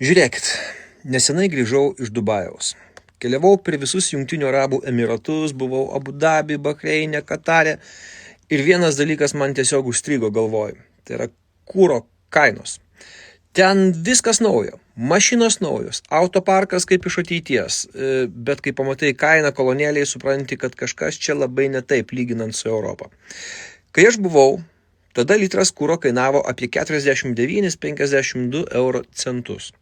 Žiūrėkit, nesenai grįžau iš Dubajaus. Keliavau per visus Jungtinių Arabų Emiratus, buvau Abu Dabi, Bahreine, Katare ir vienas dalykas man tiesiog užstrigo galvoj. Tai yra kuro kainos. Ten viskas naujo, mašinos naujos, autoparkas kaip iš ateities, bet kai pamatai kainą kolonėliai, supranti, kad kažkas čia labai ne taip lyginant su Europą. Kai aš buvau, tada litras kuro kainavo apie 49–52 euro centus.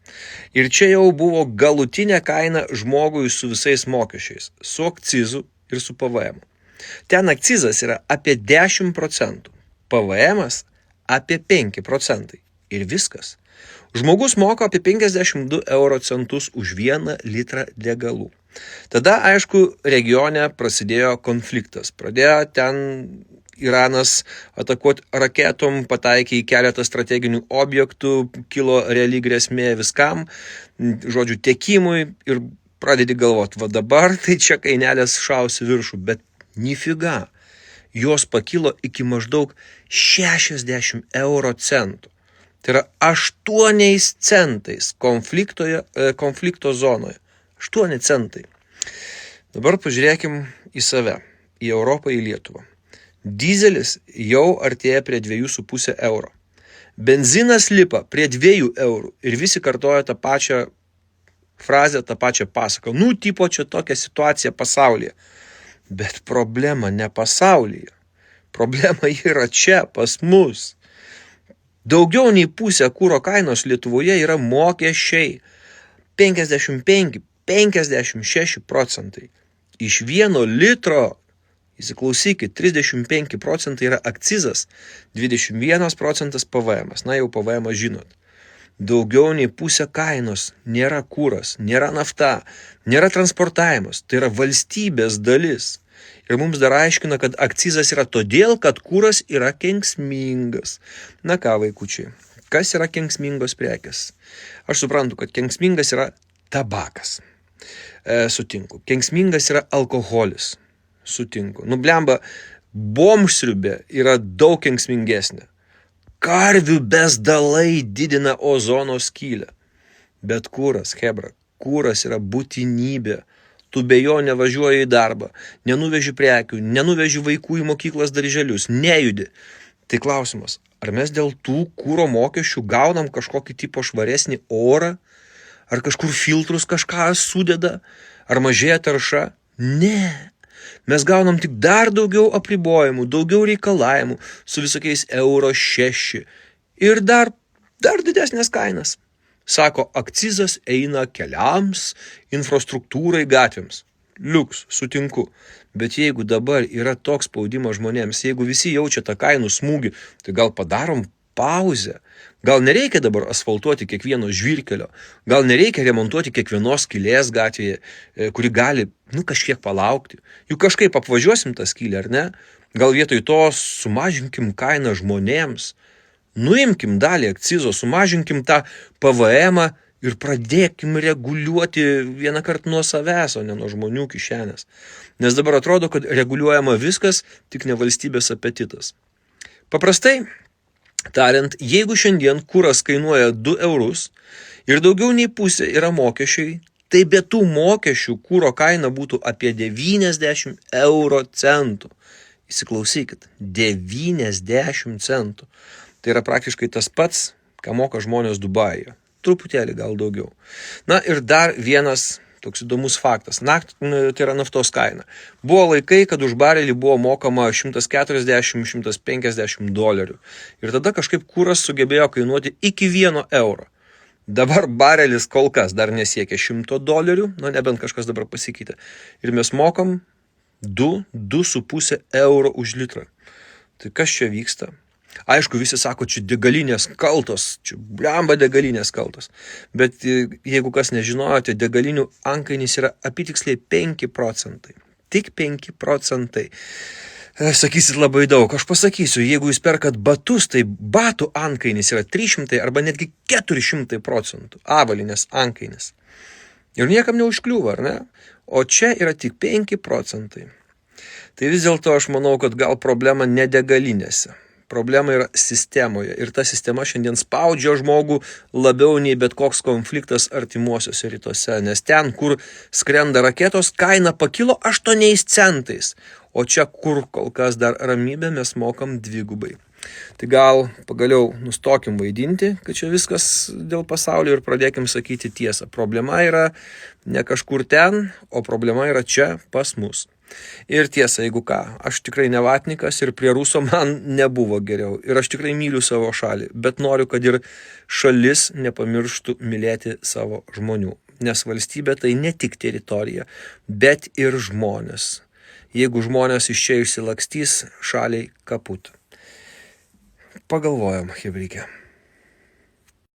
Ir čia jau buvo galutinė kaina žmogui su visais mokesčiais, su akcizu ir su PVM. Ten akcizas yra apie 10%, PVM apie 5%. Ir viskas. Žmogus moka apie 52 euro centus už 1 litrą degalų. Tada, aišku, regione prasidėjo konfliktas. Pradėjo ten Iranas atakuoti raketom, pataikė į keletą strateginių objektų, kilo reali grėsmė viskam, žodžiu, tiekimui ir pradedi galvoti, va dabar tai čia kainelės šausi viršų, bet nifiga, jos pakilo iki maždaug 60 euro centų. Tai yra 8 centais konflikto zonoje. 8 centai. Dabar pažiūrėkim į save, į Europą, į Lietuvą. Dizelis jau artėja prie 2,5 euro. Benzinas lipa prie 2 eurų ir visi kartoja tą pačią frazę, tą pačią pasaką. Tipo čia tokia situacija pasaulyje. Bet problema ne pasaulyje. Problema yra čia, pas mus. Daugiau nei pusė kuro kainos Lietuvoje yra mokesčiai. 55–56%. Iš 1 litro, įsiklausykit, 35% yra akcizas, 21% PVM. Na jau PVM žinot. Daugiau nei pusė kainos nėra kuras, nėra nafta, nėra transportavimas. Tai yra valstybės dalis. Ir mums dar aiškina, kad akcizas yra todėl, kad kuras yra kenksmingas. Na ką, vaikučiai, kas yra kenksmingos prekės? Aš suprantu, kad kenksmingas yra tabakas. Sutinku. Kenksmingas yra alkoholis. Sutinku. Blemba, bomžsriubė yra daug kenksmingesnė. Karvių bezdalai didina ozono skylę. Bet kuras, hebra, kuras yra būtinybė. Tu be jo nevažiuoji į darbą, nenuveži prekių, nenuveži vaikų į mokyklas darželius, nejudi. Tai klausimas, ar mes dėl tų kuro mokesčių gaunam kažkokį tipo švaresnį orą? Ar kažkur filtrus kažką sudeda? Ar mažėja tarša? Ne. Mes gaunam tik dar daugiau apribojimų, daugiau reikalavimų su visokiais euro 6 ir dar didesnės kainas. Sako, akcizas eina keliams, infrastruktūrai, gatvėms. Liuks, sutinku. Bet jeigu dabar yra toks spaudimas žmonėms, jeigu visi jaučia tą kainų smūgį, tai gal padarom pauzę. Gal nereikia dabar asfaltuoti kiekvieno žvyrkelio, gal nereikia remontuoti kiekvienos skylės gatvėje, kuri gali, kažkiek palaukti. Juk kažkaip apvažiuosim tą skylę, ar ne? Gal vietoj to sumažinkim kainą žmonėms. Nuimkim dalį akcizo, sumažinkim tą PVM ir pradėkim reguliuoti vieną kartą nuo savęs, o ne nuo žmonių kišenės. Nes dabar atrodo, kad reguliuojama viskas, tik ne valstybės apetitas. Paprastai tariant, jeigu šiandien kuras kainuoja 2 eurus ir daugiau nei pusė yra mokesčiai, tai be tų mokesčių kuro kaina būtų apie 90 euro centų. Įsiklausykit, 90 centų. Tai yra praktiškai tas pats, ką moka žmonės Dubajuje. Truputėlį gal daugiau. Na ir dar vienas toks įdomus faktas. Tai yra naftos kaina. Buvo laikai, kad už barelį buvo mokama $140–150. Ir tada kažkaip kuras sugebėjo kainuoti iki 1 euro. Dabar barelis kol kas dar nesiekia $100, nebent kažkas dabar pasikeitė. Ir mes mokam 2–2,5 euro už litrą. Tai kas čia vyksta? Aišku, visi sako, čia degalinės kaltos, čia blemba degalinės kaltos. Bet jeigu kas nežinojote, degalinių ankainis yra apytiksliai 5%. Tik 5%. Sakysit labai daug. Aš pasakysiu, jeigu jūs perkat batus, tai batų ankainis yra 300 arba netgi 400%. Avalinės ankainis. Ir niekam neužkliūva, ar ne? O čia yra tik 5%. Tai vis dėlto aš manau, kad gal problema ne degalinėse. Problema yra sistemoje. Ir ta sistema šiandien spaudžia žmogų labiau nei bet koks konfliktas artimuosiuose rytuose. Nes ten, kur skrenda raketos, kaina pakilo 8 centais. O čia, kur kol kas dar ramybė, mes mokam 2. Tai gal pagaliau nustokim vaidinti, kad čia viskas dėl pasaulio ir pradėkim sakyti tiesą. Problema yra ne kažkur ten, o problema yra čia pas mus. Ir tiesa, jeigu ką, aš tikrai ne vatnikas ir prie Ruso man nebuvo geriau. Ir aš tikrai myliu savo šalį, bet noriu, kad ir šalis nepamirštų mylėti savo žmonių. Nes valstybė tai ne tik teritorija, bet ir žmonės. Jeigu žmonės iš čia išsilakstys, šaliai kaput. Pagalvojam, chebryke.